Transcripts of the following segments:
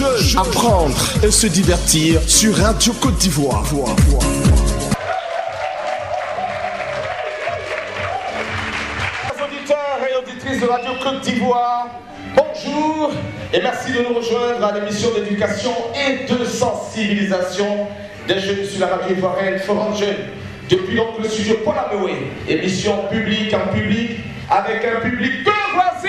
apprendre et se divertir sur Radio Côte d'Ivoire. Auditeurs et auditrices de Radio Côte d'Ivoire, bonjour et merci de nous rejoindre à l'émission d'éducation et de sensibilisation des jeunes sur la radio ivoirienne Forum Jeune. Depuis donc le studio Paul Amewé, émission publique en public avec un public de voici.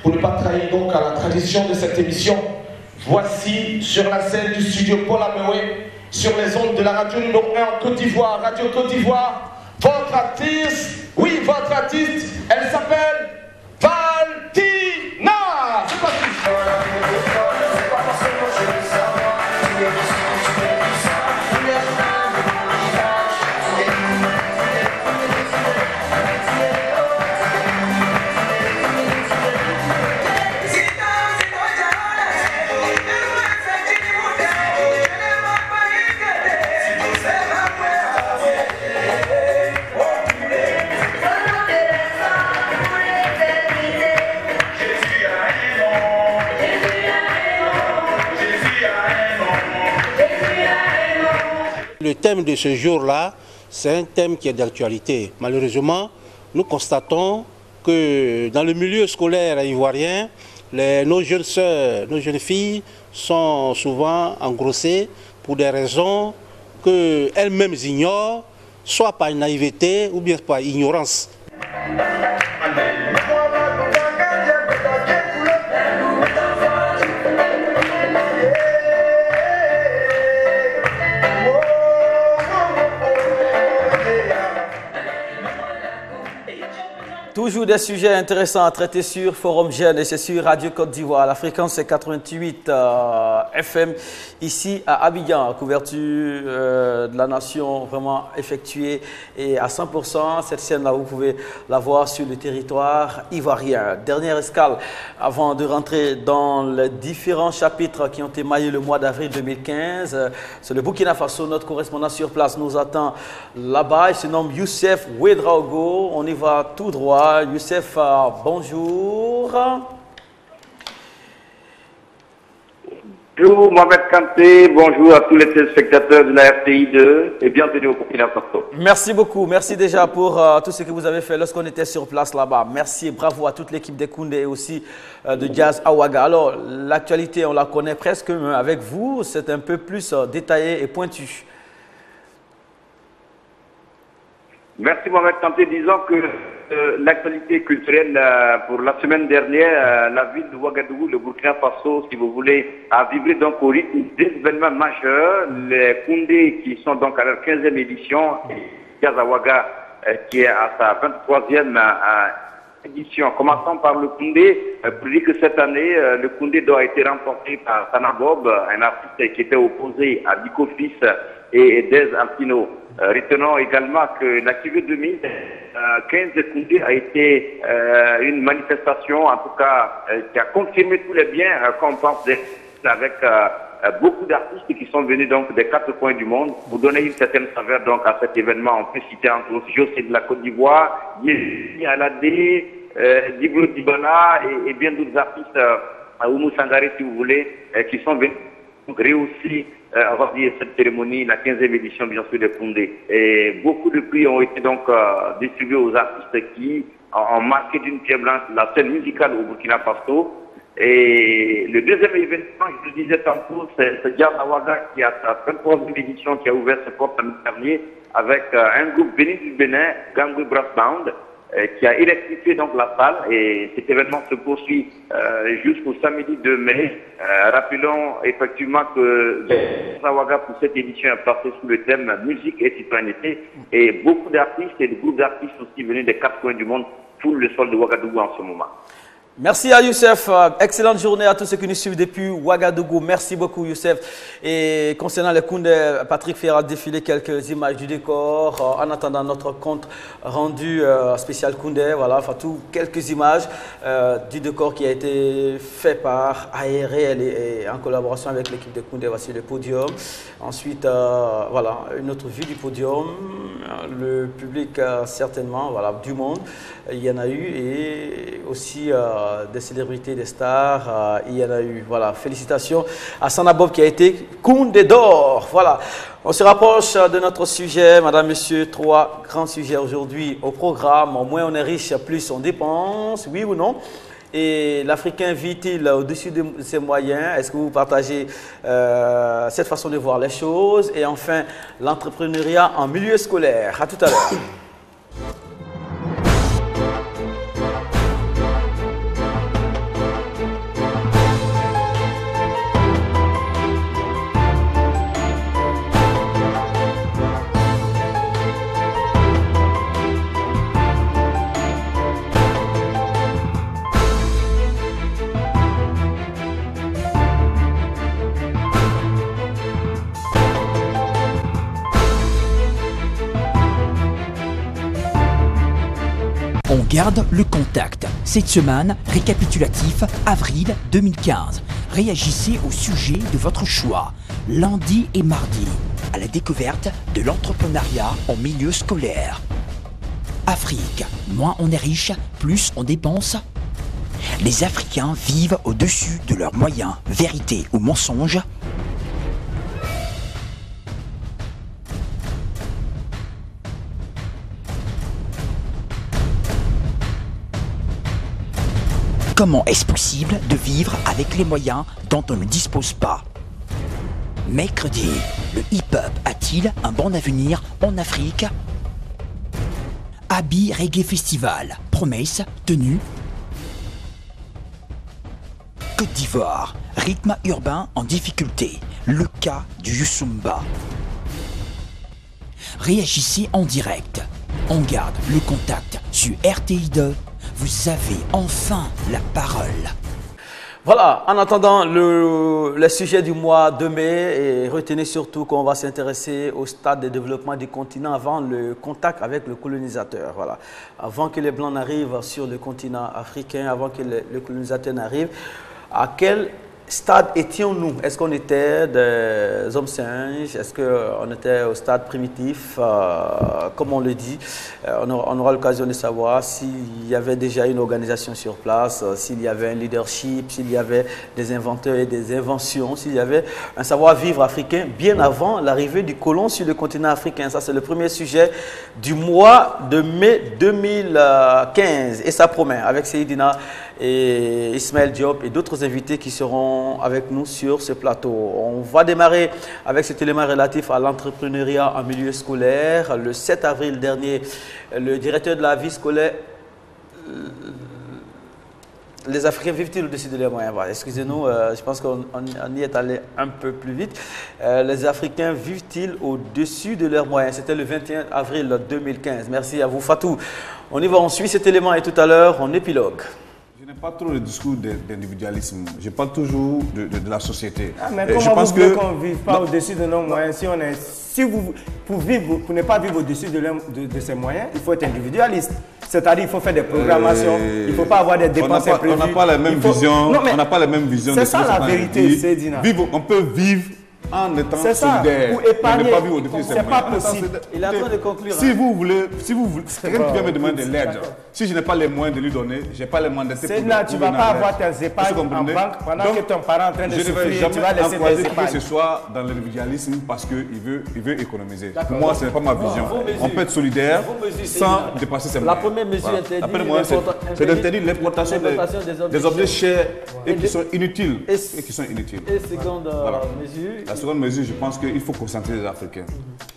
Pour ne pas trahir donc à la tradition de cette émission, voici sur la scène du studio Paul Amewé, sur les ondes de la radio numéro 1 en Côte d'Ivoire, Radio Côte d'Ivoire, votre artiste, oui votre artiste, elle s'appelle Valtina. C'est parti. Le thème de ce jour-là, c'est un thème qui est d'actualité. Malheureusement, nous constatons que dans le milieu scolaire ivoirien, nos jeunes sœurs, nos jeunes filles sont souvent engrossées pour des raisons qu'elles-mêmes ignorent, soit par naïveté ou bien par ignorance. Toujours des sujets intéressants à traiter sur Forum Jeune et c'est sur Radio Côte d'Ivoire. La fréquence c'est 88 FM ici à Abidjan. Couverture de la nation vraiment effectuée et à 100%. Cette scène-là, vous pouvez la voir sur le territoire ivoirien. Dernière escale avant de rentrer dans les différents chapitres qui ont émaillé le mois d'avril 2015. C'est le Burkina Faso. Notre correspondant sur place nous attend là-bas. Il se nomme Youssef Ouedraogo. On y va tout droit. Youssef, bonjour. Bonjour Mohamed Kanté, bonjour à tous les téléspectateurs de la RTI2 et bienvenue au Burkina Faso. Merci beaucoup, merci déjà pour tout ce que vous avez fait lorsqu'on était sur place là-bas. Merci et bravo à toute l'équipe des Koundé et aussi de Jazz Awaga. Alors, l'actualité, on la connaît presque, mais avec vous, c'est un peu plus détaillé et pointu. Merci Mohamed Kanté, disons que l'actualité culturelle pour la semaine dernière, la ville de Ouagadougou, le Burkina Faso, si vous voulez, a vibré donc au rythme des événements majeurs. Les Koundé qui sont donc à leur 15e édition, et Gazawaga qui est à sa 23e édition. Commençons par le Koundé, pour dire que cette année, le Koundé a été remporté par Sanabob, un artiste qui était opposé à Diko Fils et Dez Alpino. Retenons également que la QV 2015 de Koundé a été une manifestation, en tout cas, qui a confirmé tous les biens qu'on pense avec beaucoup d'artistes qui sont venus donc des 4 coins du monde pour donner une certaine saveur donc à cet événement. On peut citer entre autres José de la Côte d'Ivoire, Yézi Aladé, Diblo Dibala et bien d'autres artistes, Oumou Sangaré si vous voulez, qui sont venus réussir on va dire cette cérémonie, la 15e édition bien sûr de Koundé. Et beaucoup de prix ont été donc distribués aux artistes qui ont marqué d'une pierre blanche la scène musicale au Burkina Faso. Et le deuxième événement, je le disais tantôt, c'est Jazz Awaga qui a sa 23e édition qui a ouvert ses portes l'année dernière avec un groupe venu du Bénin, Gangway Brass Band, qui a électrifié donc la salle et cet événement se poursuit jusqu'au samedi 2 mai. Rappelons effectivement que Zawaga pour cette édition est placé sous le thème musique et citoyenneté et beaucoup d'artistes et de groupes d'artistes aussi venus des 4 coins du monde foulent le sol de Ouagadougou en ce moment. Merci à Youssef. Excellente journée à tous ceux qui nous suivent depuis Ouagadougou. Merci beaucoup Youssef. Et concernant les Koundé, Patrick fera défiler quelques images du décor en attendant notre compte rendu spécial Koundé. Voilà, Fatou, quelques images du décor qui a été fait par ARL et en collaboration avec l'équipe de Koundé. Voici le podium. Ensuite, voilà, une autre vue du podium. le public certainement, voilà, du monde, il y en a eu, et aussi des célébrités, des stars, il y en a eu. Voilà, félicitations à Sanabob qui a été Koundé d'or. Voilà, on se rapproche de notre sujet, madame, monsieur, 3 grands sujets aujourd'hui au programme. Moins on est riche, plus on dépense, oui ou non? Et l'Africain vit-il au-dessus de ses moyens? Est-ce que vous partagez cette façon de voir les choses? Et enfin, l'entrepreneuriat en milieu scolaire. À tout à l'heure. On garde le contact. Cette semaine, récapitulatif avril 2015. Réagissez au sujet de votre choix, lundi et mardi, à la découverte de l'entrepreneuriat en milieu scolaire. Afrique, moins on est riche, plus on dépense. Les Africains vivent au-dessus de leurs moyens. Vérité ou mensonge? Comment est-ce possible de vivre avec les moyens dont on ne dispose pas? Mercredi, le hip-hop a-t-il un bon avenir en Afrique? Abi Reggae Festival, promesse tenue. Côte d'Ivoire, rythme urbain en difficulté, le cas du Youssumba. Réagissez en direct. On garde le contact sur RTI2. Vous avez enfin la parole. Voilà, en attendant le sujet du mois de mai, et retenez surtout qu'on va s'intéresser au stade de développement du continent avant le contact avec le colonisateur. Voilà. Avant que les Blancs n'arrivent sur le continent africain, avant que le colonisateur n'arrive, à quel stade étions-nous? Est-ce qu'on était des hommes singes? Est-ce qu'on était au stade primitif, comme on le dit? On aura l'occasion de savoir s'il y avait déjà une organisation sur place, s'il y avait un leadership, s'il y avait des inventeurs et des inventions, s'il y avait un savoir-vivre africain bien avant l'arrivée du colon sur le continent africain. Ça, c'est le premier sujet du mois de mai 2015. Et ça promet, avec Seydina et Ismaël Diop et d'autres invités qui seront avec nous sur ce plateau. On va démarrer avec cet élément relatif à l'entrepreneuriat en milieu scolaire. Le 7 avril dernier, le directeur de la vie scolaire, les Africains vivent-ils au-dessus de leurs moyens? Voilà, excusez-nous, je pense qu'on y est allé un peu plus vite. Les Africains vivent-ils au-dessus de leurs moyens? C'était le 21 avril 2015. Merci à vous, Fatou. On y va, on suit cet élément et tout à l'heure, on épilogue. Je n'aime pas trop le discours d'individualisme. Je parle toujours de la société. Ah, mais comment vous voulez qu'on ne vive pas au-dessus de nos moyens? Pour ne pas vivre au-dessus de ses moyens, il faut être individualiste. C'est-à-dire qu'il faut faire des programmations, il ne faut pas avoir des dépenses imprévues. On n'a pas la même vision. On n'a pas la même vision. C'est ça la vérité, Seydina. On peut vivre en étant solidaire, pour épargner, ne pas vivre au-dessus de ses moyens. C'est pas possible. Il est en train de conclure. Si vous voulez, quelqu'un qui vient me demander de l'aide, si je n'ai pas les moyens de lui donner, je n'ai pas les moyens d'être. C'est là, tu ne vas pas avoir tes épargnes en banque pendant que ton parent est en train de souffrir, tu vas laisser tes épargnes. Que ce soit dans l'individualisme parce qu'il veut économiser. Pour moi, ce n'est pas ma vision. On peut être solidaire sans dépasser ses moyens. La première mesure interdit, c'est d'interdire l'importation des objets chers et qui sont inutiles. Et seconde mesure. La seconde mesure, je pense qu'il faut concentrer les Africains.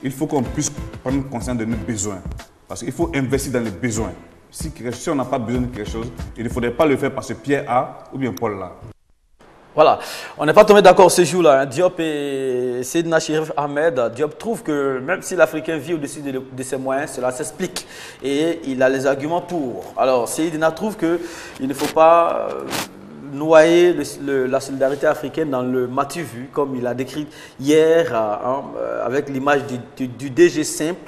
Il faut qu'on puisse prendre conscience de nos besoins. Parce qu'il faut investir dans les besoins. Si on n'a pas besoin de quelque chose, il ne faudrait pas le faire parce que Pierre a ou bien Paul l'a. Voilà, on n'est pas tombé d'accord ce jour-là. Diop et Seydina Chérif Ahmed, Diop trouve que même si l'Africain vit au-dessus de ses moyens, cela s'explique. Et il a les arguments pour. Alors, Seydina trouve qu'il ne faut pas noyer la solidarité africaine dans le matu vu, comme il a décrit hier, avec l'image du DG simple,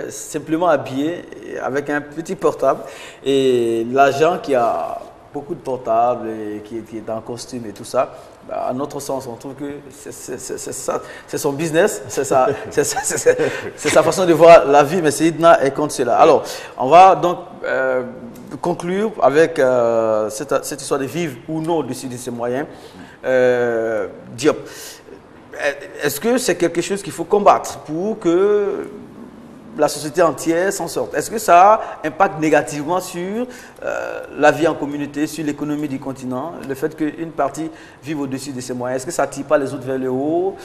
simplement habillé, avec un petit portable, et l'agent qui a beaucoup de portables et qui est en costume et tout ça. À notre sens, on trouve que c'est son business, c'est sa façon de voir la vie, mais Seydina est contre cela. Alors, on va donc conclure avec cette histoire de vivre ou non au-dessus de ses moyens. Diop, est-ce que c'est quelque chose qu'il faut combattre pour que la société entière s'en sorte? Est-ce que ça impacte négativement sur la vie en communauté, sur l'économie du continent, le fait qu'une partie vive au-dessus de ses moyens? Est-ce que ça ne tire pas les autres vers le haut?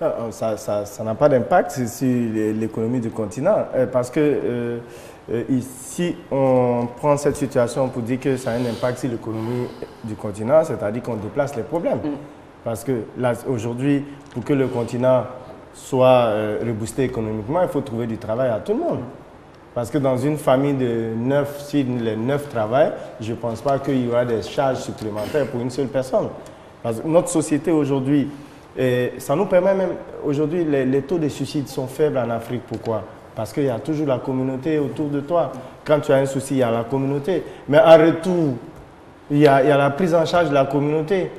Non, ça n'a pas d'impact sur l'économie du continent, parce que ici, on prend cette situation pour dire que ça a un impact sur l'économie du continent, c'est-à-dire qu'on déplace les problèmes. Parce que là, aujourd'hui, pour que le continent soit reboosté économiquement, il faut trouver du travail à tout le monde. Parce que dans une famille de 9, si les 9 travaillent, je ne pense pas qu'il y aura des charges supplémentaires pour une seule personne. Parce que notre société aujourd'hui, ça nous permet même, aujourd'hui, les taux de suicide sont faibles en Afrique. Pourquoi? Parce qu'il y a toujours la communauté autour de toi. Quand tu as un souci, il y a la communauté. Mais en retour, il y a la prise en charge de la communauté.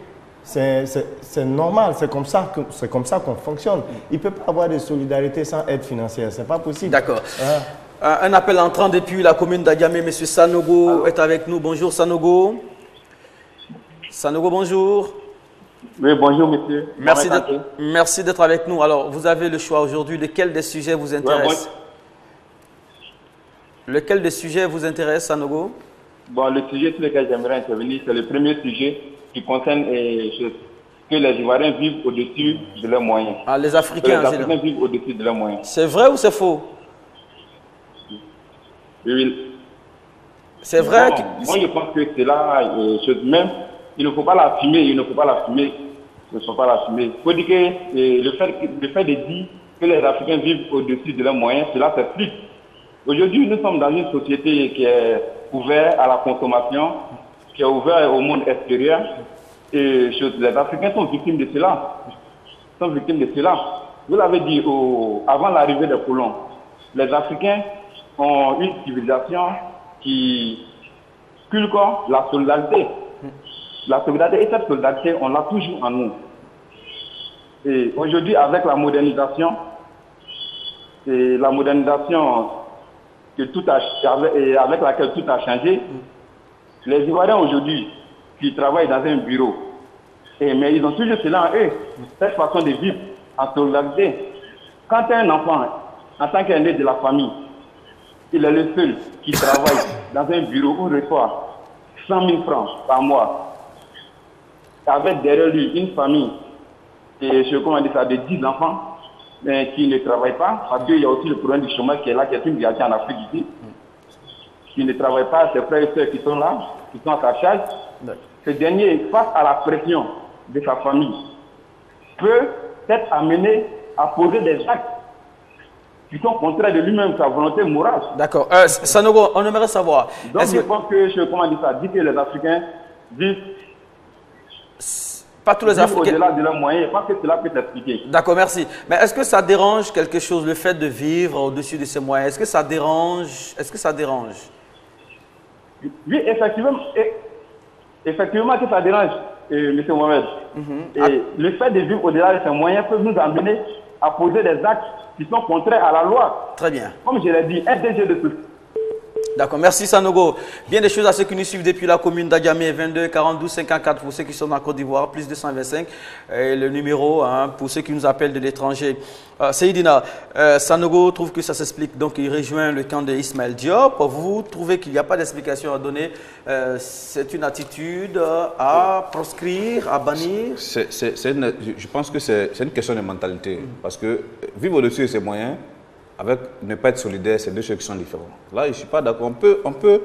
C'est normal, c'est comme ça qu'on fonctionne. Il ne peut pas avoir de solidarité sans aide financière, ce n'est pas possible. D'accord. Un appel entrant depuis la commune d'Adiamé, M. Sanogo est avec nous. Bonjour Sanogo. Sanogo, bonjour. Oui, bonjour monsieur. Merci d'être avec nous. Alors, vous avez le choix aujourd'hui. Lequel des sujets vous intéresse? Lequel des sujets vous intéresse, Sanogo? Bon, le sujet sur lequel j'aimerais intervenir, c'est le premier sujet qui concerne que les Ivoiriens vivent au-dessus de leurs moyens. Ah, les Africains, les Africains vivent au-dessus de leurs moyens. C'est vrai ou c'est faux? Oui. C'est vrai? Moi, je pense que c'est là, même, il ne faut pas la fumer, il ne faut pas la fumer. Il ne faut pas la fumer. Il faut dire que le fait de dire que les Africains vivent au-dessus de leurs moyens, cela s'explique. Aujourd'hui, nous sommes dans une société qui est ouverte à la consommation, qui est ouverte au monde extérieur. Et les Africains sont victimes de cela. Vous l'avez dit, avant l'arrivée des colons, les Africains ont une civilisation qui cultive la solidarité. La solidarité, et cette solidarité, on l'a toujours en nous. Et aujourd'hui, avec la modernisation, avec laquelle tout a changé, les Ivoiriens aujourd'hui qui travaillent dans un bureau, mais ils ont toujours cela en eux, cette façon de vivre en solidarité. Quand un enfant, en tant qu'aîné de la famille, il est le seul qui travaille dans un bureau où il reçoit 100 000 francs par mois, avec derrière lui une famille, de 10 enfants, mais qui ne travaillent pas, parce qu'il y a aussi le problème du chômage qui est là, qui est une réalité en Afrique ici, qui ne travaillent pas, ses frères et sœurs qui sont là, qui sont à sa charge. Ce dernier, face à la pression de sa famille, peut être amené à poser des actes qui sont contraires de lui-même, sa volonté morale. D'accord. Sanogo, on aimerait savoir. Donc je pense que, dit que les Africains vivent pas tous les Africains au-delà de leurs moyens, je pense que cela peut t'expliquer. D'accord, merci. Mais est-ce que ça dérange quelque chose, le fait de vivre au-dessus de ses moyens? Est-ce que ça dérange? Oui, effectivement que ça dérange, M. Mohamed. Et le fait de vivre au-delà de ses moyens peut nous amener à poser des actes qui sont contraires à la loi. Très bien. Comme je l'ai dit, un DG de tout. D'accord, merci Sanogo. Bien des choses à ceux qui nous suivent depuis la commune d'Adiamé, 22 42 54 pour ceux qui sont en Côte d'Ivoire, plus 225, et le numéro pour ceux qui nous appellent de l'étranger. Seydina, Sanogo trouve que ça s'explique, donc il rejoint le camp d'Ismaël Diop. Vous trouvez qu'il n'y a pas d'explication à donner, c'est une attitude à proscrire, à bannir? Je pense que c'est une question de mentalité, parce que vivre au-dessus de ses moyens, avec ne pas être solidaire, c'est deux choses qui sont différentes. Là, je ne suis pas d'accord. On peut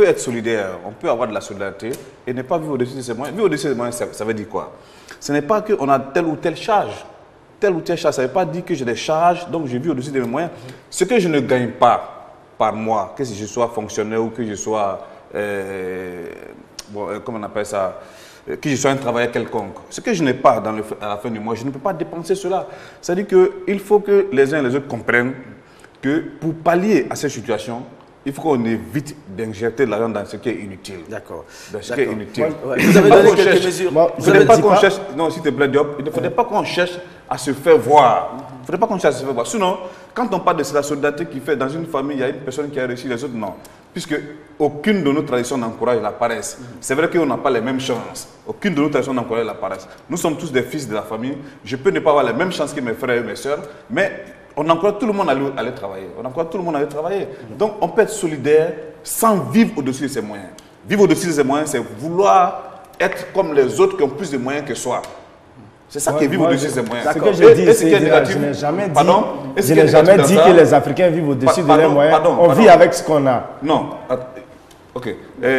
être solidaire, on peut avoir de la solidarité et ne pas vivre au-dessus de ses moyens. Vivre au-dessus de ses moyens, ça veut dire quoi? Ce n'est pas qu'on a telle ou telle charge. Telle ou telle charge, ça ne veut pas dire que j'ai des charges, donc je vis au-dessus de mes moyens. Ce que je ne gagne pas par mois, que si je sois fonctionnaire ou que je sois, comment on appelle ça, que je sois un travailleur quelconque. Ce que je n'ai pas à la fin du mois, je ne peux pas dépenser cela. C'est-à-dire qu'il faut que les uns et les autres comprennent que pour pallier à cette situation, il faut qu'on évite d'injecter de l'argent dans ce qui est inutile. D'accord. Dans ce qui est inutile. Vous avez donné quelques mesures. Il ne faudrait pas qu'on cherche, non, s'il te plaît, Diop, il ne faudrait pas qu'on cherche à se faire voir. Il ne faudrait pas qu'on cherche à se faire voir. Sinon, quand on parle de la solidarité qui fait dans une famille, il y a une personne qui a réussi, les autres non. Puisque aucune de nos traditions n'encourage la paresse. C'est vrai qu'on n'a pas les mêmes chances. Aucune de nos traditions n'encourage la paresse. Nous sommes tous des fils de la famille. Je peux ne pas avoir les mêmes chances que mes frères et mes sœurs, mais on encourage tout le monde à aller travailler. On encourage tout le monde à aller travailler. Donc, on peut être solidaire sans vivre au-dessus de ses moyens. Vivre au-dessus de ses moyens, c'est vouloir être comme les autres qui ont plus de moyens que soi. C'est ça qui est vivre au-dessus de ses moyens. Ce que je dis, c'est que je n'ai jamais dit que les Africains vivent au-dessus de leurs moyens. On vit avec ce qu'on a. Non. Ok.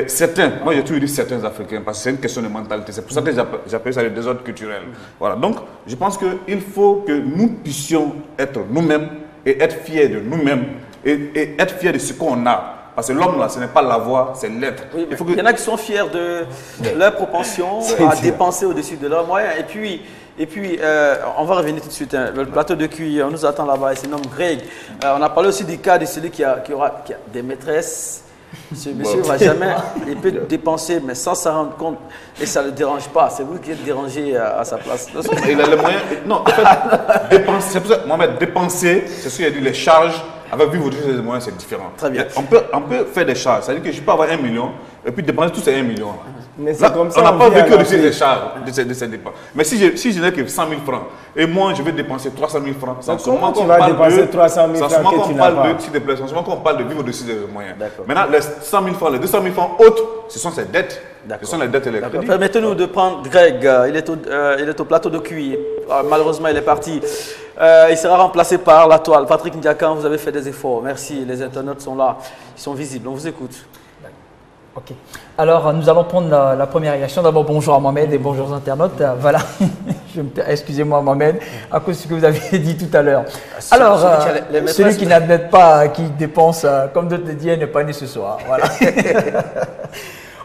Certains, moi j'ai toujours dit certains Africains, parce que c'est une question de mentalité. C'est pour ça que j'appelle ça le désordre culturel. Voilà. Donc, je pense qu'il faut que nous puissions être nous-mêmes et être fiers de nous-mêmes et être fiers de ce qu'on a. Parce que l'homme, là, ce n'est pas l'avoir, c'est l'être. Oui, il y en a qui sont fiers de leur propension à dépenser au-dessus de leurs moyens. Et puis, on va revenir tout de suite. Hein. Le plateau de cuir, on nous attend là-bas, il se nomme Greg. On a parlé aussi du cas de celui qui a des maîtresses. Ce monsieur ne va jamais, il peut dépenser, mais sans s'en rendre compte, et ça ne le dérange pas. C'est vous qui êtes dérangé à sa place. Il a les moyens. Non, en fait, dépenser, c'est pour ça, Mohamed, dépenser, c'est ce qu'il a dit, les charges, avec vivre au-dessus des moyens, c'est différent. Très bien. On peut faire des charges, c'est-à-dire que je peux avoir 1 million, et puis dépenser tous ces 1 million. Mais c'est comme ça. On n'a pas vécu au-dessus des charges, de ces dépenses. Mais si je n'ai que 100 000 francs, et moi je vais dépenser 300 000 francs, donc comment tu vas dépenser 300 000 francs que tu n'as pas? S'il te plaît, c'est qu'on parle de vivre au-dessus des moyens. Maintenant, les 100 000 francs, les 200 000 francs autres, ce sont ses dettes. Ce sont les dettes et les crédits. Permettez-nous de prendre Greg, il est au plateau de QI. Malheureusement, il est parti. Il sera remplacé par la toile. Patrick Ndiakan, vous avez fait des efforts. Merci, les internautes sont là, ils sont visibles. On vous écoute. Ok. Alors, nous allons prendre la première réaction. D'abord, bonjour à Mohamed et bonjour aux internautes. Voilà. Excusez-moi, Mohamed, à cause de ce que vous avez dit tout à l'heure. Alors, celui qui n'admet pas, qui dépense, comme d'autres le disent, n'est pas né ce soir. Voilà.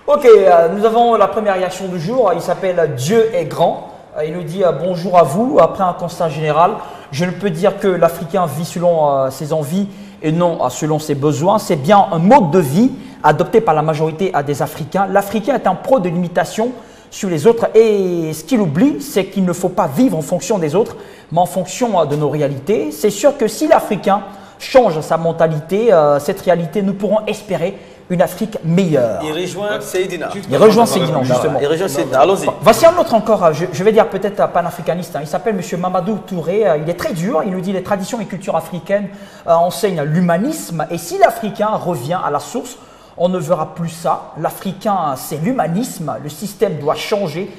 Ok, nous avons la première réaction du jour. Il s'appelle Dieu est grand. Il nous dit bonjour à vous. Après un constat général, je ne peux dire que l'Africain vit selon ses envies et non selon ses besoins. C'est bien un mode de vie adopté par la majorité des Africains. L'Africain est un pro de l'imitation sur les autres et ce qu'il oublie, c'est qu'il ne faut pas vivre en fonction des autres, mais en fonction de nos réalités. C'est sûr que si l'Africain change sa mentalité, cette réalité, nous pourrons espérer une Afrique meilleure. Il rejoint Seydina. Il rejoint Seydina, justement. Il rejoint Seydina. Allons-y. Voici un autre encore, je vais dire peut-être panafricaniste. Il s'appelle M. Mamadou Touré. Il est très dur. Il nous dit les traditions et cultures africaines enseignent l'humanisme. Et si l'Africain revient à la source, on ne verra plus ça. L'Africain, c'est l'humanisme. Le système doit changer.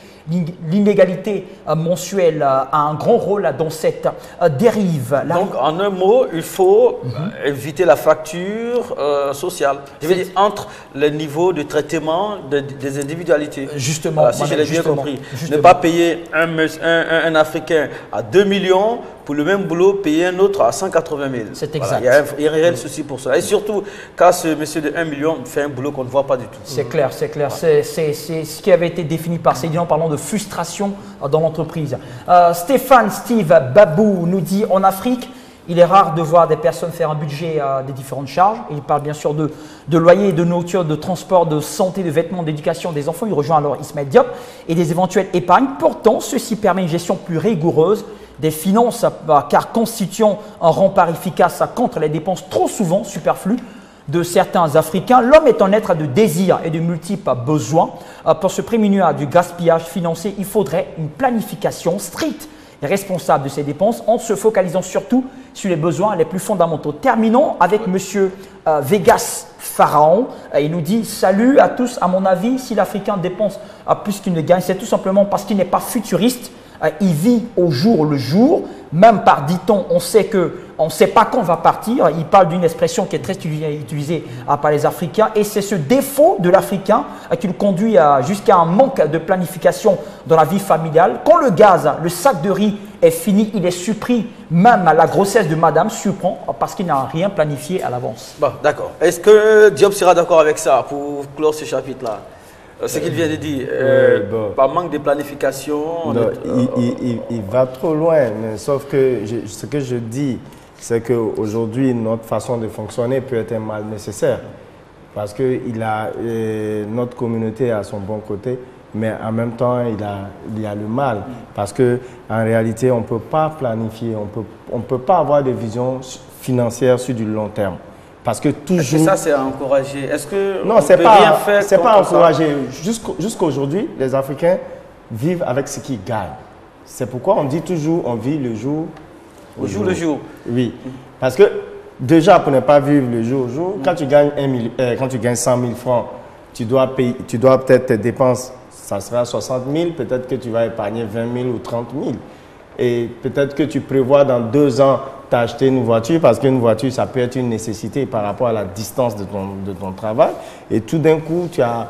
L'inégalité mensuelle a un grand rôle dans cette dérive. Donc, en un mot, il faut éviter la fracture sociale. Je veux dire, entre les niveaux de traitement des individualités. Justement. Voilà, si je l'ai bien compris. Ne pas payer un Africain à 2 millions pour le même boulot, payer un autre à 180 000. C'est exact. Voilà, il y a un réel souci pour ça. Et surtout, quand ce monsieur de 1 million fait un boulot qu'on ne voit pas du tout. C'est clair, c'est clair. C'est ce qui avait été défini par Seydina en parlant de frustration dans l'entreprise. Steve Babou nous dit en Afrique, il est rare de voir des personnes faire un budget des différentes charges. Il parle bien sûr de loyer, de nourriture, de transport, de santé, de vêtements, d'éducation des enfants. Il rejoint alors Ismaël Diop et des éventuelles épargnes. Pourtant, ceci permet une gestion plus rigoureuse des finances car constituant un rempart efficace contre les dépenses trop souvent superflues de certains Africains. L'homme est un être de désir et de multiples besoins. Pour se prémunir du gaspillage financier, il faudrait une planification stricte et responsable de ces dépenses en se focalisant surtout sur les besoins les plus fondamentaux. Terminons avec M. Vegas Pharaon. Il nous dit « Salut à tous, à mon avis, si l'Africain dépense plus qu'il ne gagne, c'est tout simplement parce qu'il n'est pas futuriste. Il vit au jour le jour. Même par dit-on, on ne sait pas quand on va partir. Il parle d'une expression qui est très utilisée par les Africains. Et c'est ce défaut de l'Africain qui le conduit jusqu'à un manque de planification dans la vie familiale. Quand le gaz, le sac de riz est fini, il est surpris. Même la grossesse de madame surprend parce qu'il n'a rien planifié à l'avance. Bon, d'accord. Est-ce que Diop sera d'accord avec ça pour clore ce chapitre-là? Ce qu'il vient de dire, par manque de planification. Non, il va trop loin, mais sauf que ce que je dis, c'est qu'aujourd'hui, notre façon de fonctionner peut être un mal nécessaire. Parce que notre communauté a son bon côté, mais en même temps, il y a le mal. Parce qu'en réalité, on ne peut pas planifier, on ne peut pas avoir de vision financière sur du long terme. Parce que toujours... Est-ce que ça, c'est à encourager? Est-ce que non, c'est pas, c'est pas encouragé. Jusqu'aujourd'hui, les Africains vivent avec ce qu'ils gagnent. C'est pourquoi on dit toujours, on vit le jour au jour le jour. Oui, parce que déjà, pour ne pas vivre le jour au jour, quand tu gagnes 100 000 francs, tu dois peut-être tes dépenses, ça sera 60 000, peut-être que tu vas épargner 20 000 ou 30 000. Et peut-être que tu prévois dans 2 ans t'acheter une voiture, parce qu'une voiture, ça peut être une nécessité par rapport à la distance de ton travail. Et tout d'un coup, tu as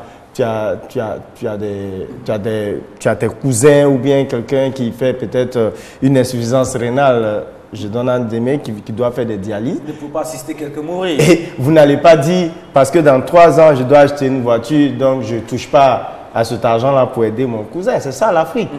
tes cousins ou bien quelqu'un qui fait peut-être une insuffisance rénale. Je donne un des mecs qui doit faire des dialyses. Ne peut pas assister quelqu'un mourir. Et vous n'allez pas dire, parce que dans 3 ans, je dois acheter une voiture, donc je ne touche pas à cet argent-là pour aider mon cousin. C'est ça l'Afrique.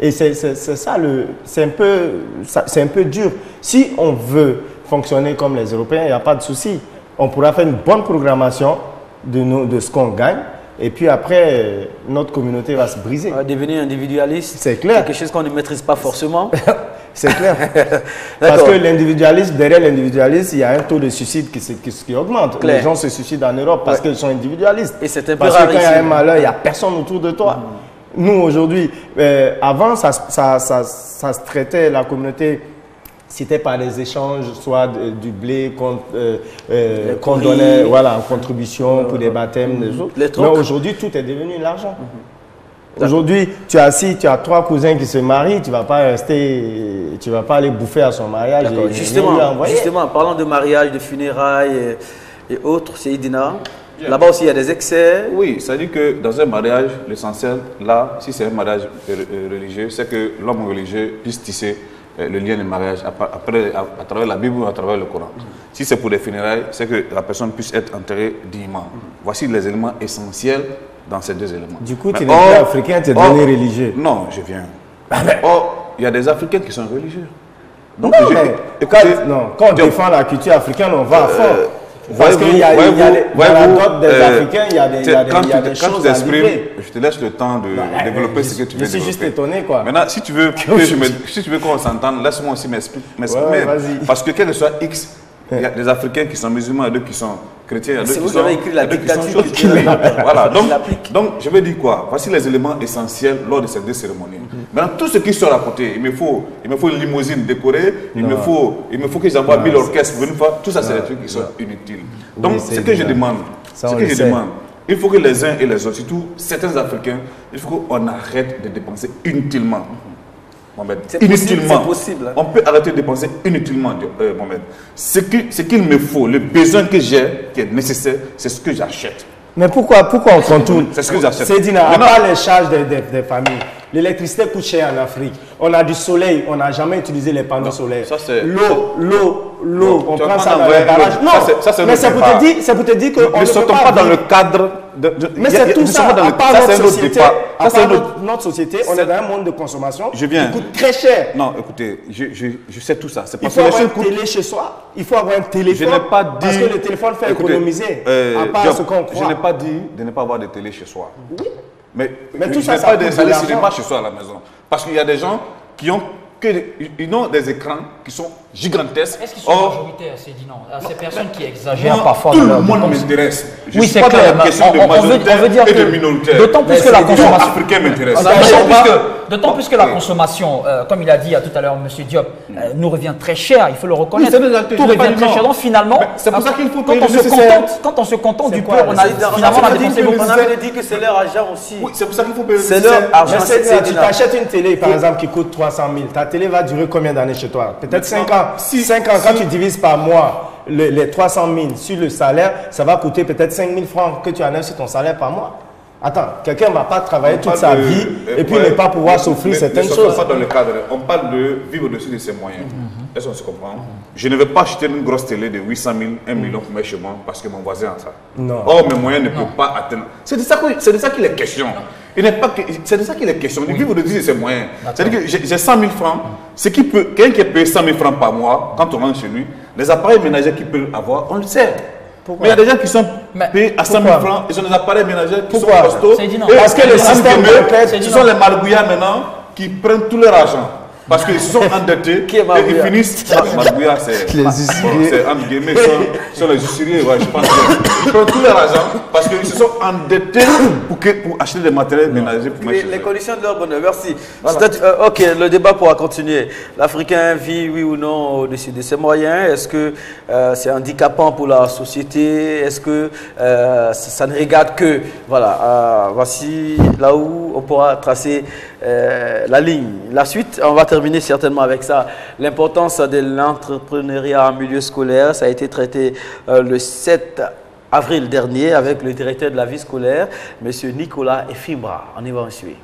Et c'est ça, c'est un peu dur. Si on veut fonctionner comme les Européens, il n'y a pas de souci. On pourra faire une bonne programmation de ce qu'on gagne. Et puis après, notre communauté va se briser. On va devenir individualiste. C'est clair. Quelque chose qu'on ne maîtrise pas forcément. C'est clair. Parce que l'individualisme, derrière l'individualisme, il y a un taux de suicide qui augmente. Claire. Les gens se suicident en Europe parce qu'ils sont individualistes. Et c'est un peu parce que quand il y a un malheur, il n'y a personne autour de toi. Nous, aujourd'hui, avant, ça se traitait, la communauté, c'était par des échanges, soit du blé qu'on donnait en contribution pour des baptêmes, des autres. Mais aujourd'hui, tout est devenu l'argent. Aujourd'hui, tu as 3 cousins qui se marient, tu ne vas pas aller bouffer à son mariage. Justement, parlant de mariage, de funérailles et autres, c'est Idina. Là-bas aussi, il y a des excès. Oui, ça dit que dans un mariage, l'essentiel, là, si c'est un mariage religieux, c'est que l'homme religieux puisse tisser le lien de mariage à travers la Bible ou à travers le Coran. Si c'est pour des funérailles, c'est que la personne puisse être enterrée dignement. Voici les éléments essentiels dans ces 2 éléments. Du coup, tu n'es pas africain, tu es devenu religieux. Non, je viens. Or, il y a des Africains qui sont religieux. Donc, quand on défend la culture africaine, on va à fond. Parce qu'il y a la dot des Africains, il y a des choses à livrer. Je te laisse le temps de développer ce que tu veux développer. Je suis juste étonné, quoi. Maintenant, si tu veux qu'on s'entende, laisse-moi aussi m'exprimer. Parce que quel que soit X, il y a des Africains qui sont musulmans et d'autres qui sont chrétiens. C'est vous qui avez écrit la dictature. Voilà, donc je vais dire quoi? Voici les éléments essentiels lors de ces 2 cérémonies. Maintenant, tout ce qui sort à côté, il me faut une limousine décorée, il me faut qu'ils envoient 1000 orchestres pour venir faire. Tout ça, c'est des trucs qui sont inutiles. Donc, ce que je demande, il faut que les uns et les autres, surtout certains Africains, il faut qu'on arrête de dépenser inutilement. Inutilement. C'est possible. On peut arrêter de dépenser inutilement, Mohamed. Ce qu'il me faut, le besoin que j'ai, qui est nécessaire, c'est ce que j'achète. Mais pourquoi on contourne? C'est ce que j'achète. C'est Dina, à part les charges des familles. L'électricité coûte cher en Afrique. On a du soleil, on n'a jamais utilisé les panneaux solaires. L'eau, on prend ça dans les barrages. Non, mais c'est pour te dire qu'on ne sortons pas dans le cadre de... Mais c'est tout ça, à part notre société, on est dans un monde de consommation qui coûte très cher. Non, écoutez, je sais tout ça. Il faut avoir une télé chez soi, il faut avoir un téléphone, parce que le téléphone fait économiser, à part ce qu'on croit. Je n'ai pas dit de ne pas avoir de télé chez soi. Mais tout ça, pas d'installer cinéma chez soi à la maison. Parce qu'il y a des gens qui ont des écrans qui sont gigantesques. Est-ce qu'ils sont majoritaires, c'est dit non? Ces personnes qui exagèrent parfois. Tout le monde m'intéresse. Oui, c'est clair. On veut dire et de minoritaires. D'autant plus que la consommation africaine m'intéresse. D'autant plus que la consommation, comme il a dit tout à l'heure M. Diop, nous revient très cher, il faut le reconnaître. Tout revient très cher. Donc finalement, c'est pour ça qu'il faut quand on se contente du peu, on a finalement dépensé beaucoup. On avait dit que c'est leur argent aussi. Oui, c'est pour ça qu'il faut payer. C'est leur argent. Tu t'achètes une télé, par exemple, qui coûte 300 000. Ta télé va durer combien d'années chez toi? Peut-être 5 ans. 5 ans, quand tu divises par mois les 300 000 sur le salaire, ça va coûter peut-être 5 000 francs que tu enlèves sur ton salaire par mois. Attends, quelqu'un ne va pas travailler toute sa vie et puis ne pas pouvoir s'offrir certaines choses. Pas dans le cadre. On parle de vivre au-dessus de ses moyens. Est-ce qu'on se comprend? Je ne vais pas acheter une grosse télé de 800 000, 1 million pour mettre chez moi parce que mon voisin a ça. Non. Or, mes moyens ne peuvent pas atteindre. C'est de ça qu'il est question. C'est de ça qu'il est question. Et puis vous le dites, c'est moyen. C'est-à-dire que j'ai 100 000 francs. Quelqu'un qui paye 100 000 francs par mois, quand on rentre chez lui, les appareils ménagers qu'il peut avoir, on le sait. Mais il y a des gens qui sont payés à 100 000 francs, ils ont des appareils ménagers qui sont costauds. Parce que les systèmes, ce sont les margouillards maintenant qui prennent tout leur argent. Parce qu'ils se sont endettés et ils finissent. Margouillard, c'est entre guillemets, sur les usuriers, ouais, je pense. Ils prennent tout leur argent parce qu'ils se sont endettés pour acheter des matériels ménagers. Pour les conditions de leur bonheur, merci. Voilà. Ok, le débat pourra continuer. L'Africain vit, oui ou non, au-dessus de ses moyens. Est-ce que c'est handicapant pour la société? Est-ce que ça ne regarde que. Voilà, voici là où on pourra tracer la ligne. La suite, on va terminer certainement avec ça. L'importance de l'entrepreneuriat en milieu scolaire, ça a été traité le 7 avril dernier avec le directeur de la vie scolaire, M. Nicolas Efimbra. On y va ensuite.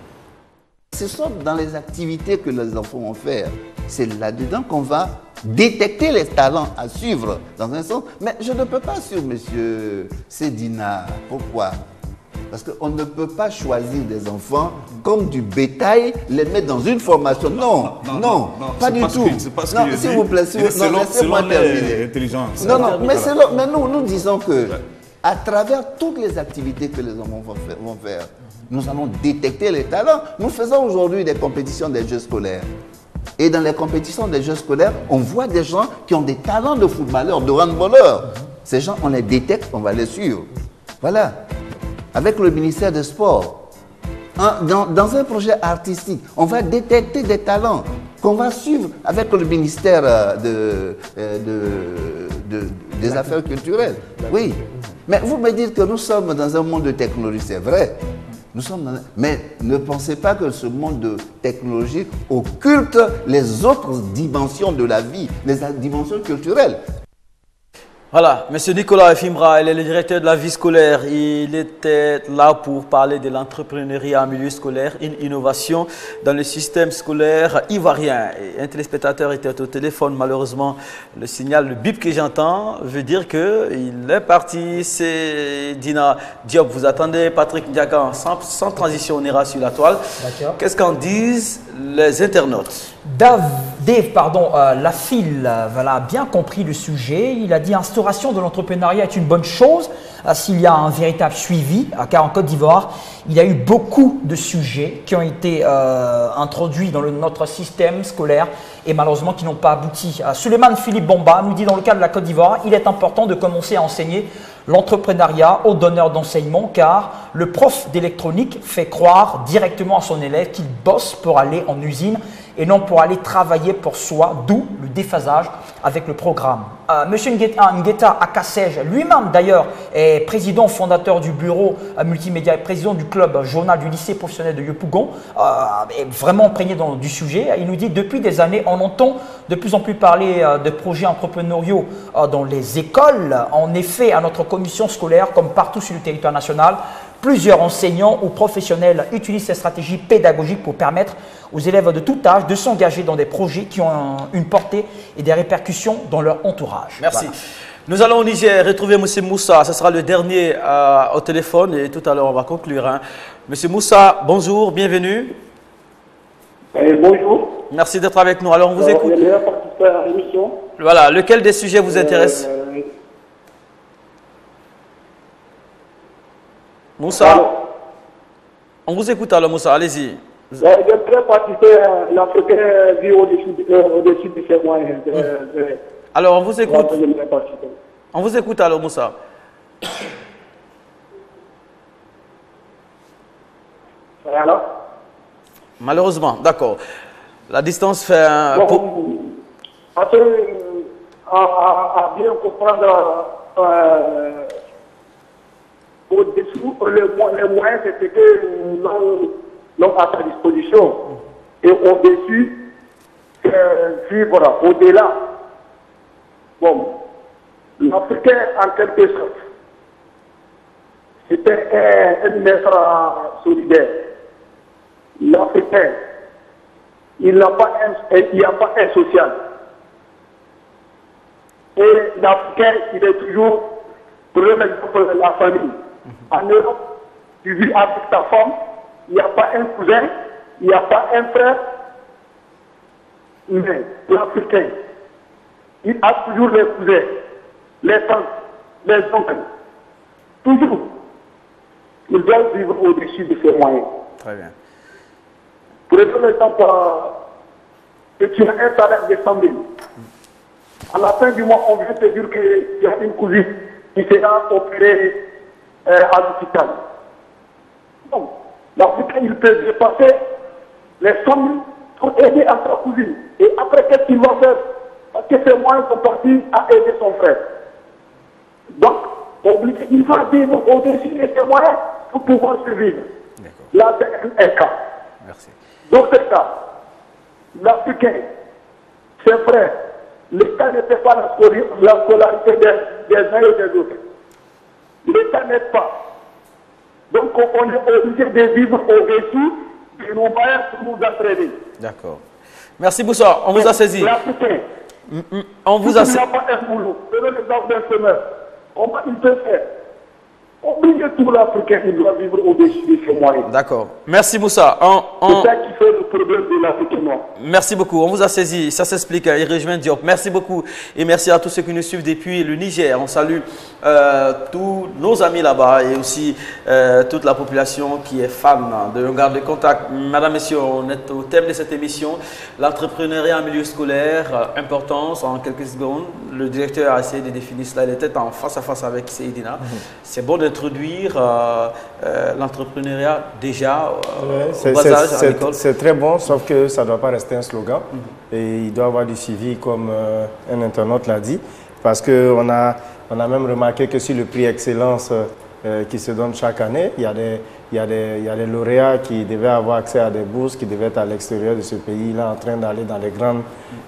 Ce sont dans les activités que les enfants vont faire. C'est là-dedans qu'on va détecter les talents à suivre dans un sens. Mais je ne peux pas suivre M. Sedina. Pourquoi ? Parce qu'on ne peut pas choisir des enfants comme du bétail, les mettre dans une formation. Non, pas du tout. Non, s'il vous plaît, laissez-moi terminer. Non, mais nous disons que à travers toutes les activités que les enfants vont faire, nous allons détecter les talents. Nous faisons aujourd'hui des compétitions des jeux scolaires. Et dans les compétitions des jeux scolaires, on voit des gens qui ont des talents de footballeurs, de handballeurs. Ces gens, on les détecte, on va les suivre. Voilà. Avec le ministère des Sports, dans un projet artistique, on va détecter des talents qu'on va suivre avec le ministère des Affaires culturelles. Oui, mais vous me dites que nous sommes dans un monde de technologie, c'est vrai. Mais ne pensez pas que ce monde de technologie occulte les autres dimensions de la vie, les dimensions culturelles. Voilà, M. Nicolas Efimbra, il est le directeur de la vie scolaire. Il était là pour parler de l'entrepreneuriat en milieu scolaire, une innovation dans le système scolaire ivoirien. Et un téléspectateur était au téléphone, malheureusement, le signal, le bip que j'entends veut dire qu'il est parti. C'est Dina Diop. Vous attendez Patrick Ndiakan. Sans transition, on ira sur la toile. Qu'est-ce qu'en disent les internautes? Dave, la file a bien compris le sujet. Il a dit l'instauration de l'entrepreneuriat est une bonne chose s'il y a un véritable suivi, car en Côte d'Ivoire, il y a eu beaucoup de sujets qui ont été introduits dans notre système scolaire et malheureusement qui n'ont pas abouti. Suleiman Philippe Bomba nous dit dans le cas de la Côte d'Ivoire, il est important de commencer à enseigner l'entrepreneuriat aux donneurs d'enseignement car le prof d'électronique fait croire directement à son élève qu'il bosse pour aller en usine et non pour aller travailler pour soi, d'où le déphasage avec le programme. Monsieur Ngueta Akassej, lui-même d'ailleurs, est président fondateur du bureau multimédia et président du club journal du lycée professionnel de Yopougon, est vraiment imprégné du sujet. Il nous dit depuis des années, on entend de plus en plus parler de projets entrepreneuriaux dans les écoles. En effet, à notre commission scolaire, comme partout sur le territoire national, plusieurs enseignants ou professionnels utilisent ces stratégies pédagogiques pour permettre aux élèves de tout âge de s'engager dans des projets qui ont une portée et des répercussions dans leur entourage. Merci. Voilà. Nous allons au Niger retrouver M. Moussa. Ce sera le dernier au téléphone et tout à l'heure on va conclure. M. Moussa, bonjour, bienvenue. Bonjour. Merci d'être avec nous. Alors on vous écoute. Voilà, lequel des sujets vous intéresse? Moussa, alors, on vous écoute alors Moussa, allez-y. J'aimerais participer à l'Africain vit au-dessus de ses moyens. Alors on vous écoute. On vous écoute alors Moussa. Alors malheureusement, d'accord. La distance fait un... à bien comprendre... au-dessous, les moyens, c'est ce que l'on a à sa disposition. Et au-dessus, voilà, au-delà. Bon, l'Africain, en quelque sorte, c'était un maître solidaire. L'Africain, il n'y a pas un social. Et l'Africain, il est toujours, pour le exemple, la famille. En Europe, tu vis avec ta femme, il n'y a pas un cousin, il n'y a pas un frère, mais l'Africain, il a toujours les cousins, les tantes, les oncles. Toujours. Il doit vivre au-dessus de ses moyens. Très bien. Pour exemple, que tu as un salaire de 100 000. À la fin du mois, on vient te dire qu'il y a une cousine qui sera opérée à l'hôpital. Donc, l'Africain, il peut dépasser les 100 000 pour aider à sa cousine. Et après, qu'est-ce qu'il va faire? Parce que ses moyens sont partis à aider son frère. Donc, il va vivre au-dessus de ses moyens pour pouvoir survivre. Là, c'est un cas. Merci. Dans ce cas, l'Africain, ses frères, l'État ne fait pas la scolarité des uns et des autres. L'État n'aide pas. Donc, on est obligé de vivre au-dessus de nos moyens pour nous entraîner. D'accord. Merci Boussa, on vous a saisi. L'Africain, on vous a saisi. Il n'a pas un boulot. Prenez l'exemple d'un semeur. Comment il peut faire? Obligé tout l'Africain, il doit vivre au-dessus de ses moyens. D'accord. Merci Moussa. C'est ça qui fait le problème de l'Afrique noire. Merci beaucoup. On vous a saisi. Ça s'explique. Il rejoint Diop. Merci beaucoup. Et merci à tous ceux qui nous suivent depuis le Niger. On salue tous nos amis là-bas et aussi toute la population qui est fan de Garde de Contact. Madame, Messieurs, on est au thème de cette émission. L'entrepreneuriat en milieu scolaire, importance en quelques secondes. Le directeur a essayé de définir cela. Il était en face à face avec Seydina. C'est bon d'introduire l'entrepreneuriat déjà au bas âge à l'école. C'est très bon, sauf que ça ne doit pas rester un slogan. Et il doit y avoir du suivi, comme un internaute l'a dit. Parce qu'on a même remarqué que sur le prix Excellence qui se donne chaque année, il y a des lauréats qui devaient avoir accès à des bourses, qui devaient être à l'extérieur de ce pays-là, en train d'aller dans les grandes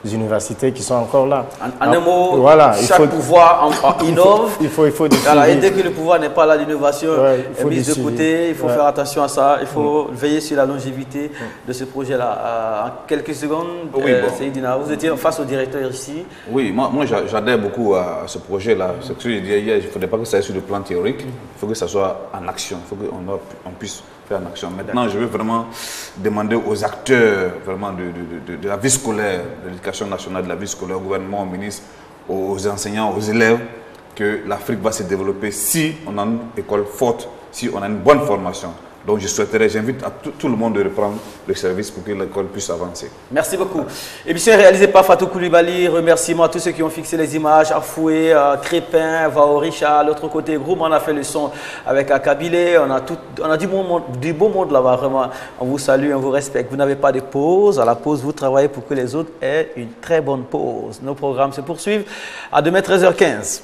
universités qui sont encore là. En un mot, voilà, chaque pouvoir innove. Il faut voilà, et dès que le pouvoir n'est pas là, l'innovation est mise de côté. Il faut faire attention à ça. Il faut veiller sur la longévité de ce projet-là. En quelques secondes, Seydina, vous étiez face au directeur ici. Oui, moi j'adhère beaucoup à ce projet-là. Ce que je disais hier, il ne faudrait pas que ça aille sur le plan théorique. Il faut que ça soit en action. Il faut qu'on puisse faire en action. Maintenant, je veux vraiment demander aux acteurs vraiment de la vie scolaire, de l'éducation nationale, de la vie scolaire, au gouvernement, aux ministres, aux enseignants, aux élèves, que l'Afrique va se développer si on a une école forte, si on a une bonne formation. Donc j'invite à tout le monde de reprendre le service pour que l'école puisse avancer. Merci beaucoup. Émission réalisée par Fatou Koulibaly. Remerciements à tous ceux qui ont fixé les images. Afoué, Crépin, Vaoricha. À l'autre côté, groupe, on a fait le son avec Akabilé. On a du bon monde là-bas, vraiment. On vous salue, on vous respecte. Vous n'avez pas de pause. À la pause, vous travaillez pour que les autres aient une très bonne pause. Nos programmes se poursuivent. À demain, 13h15.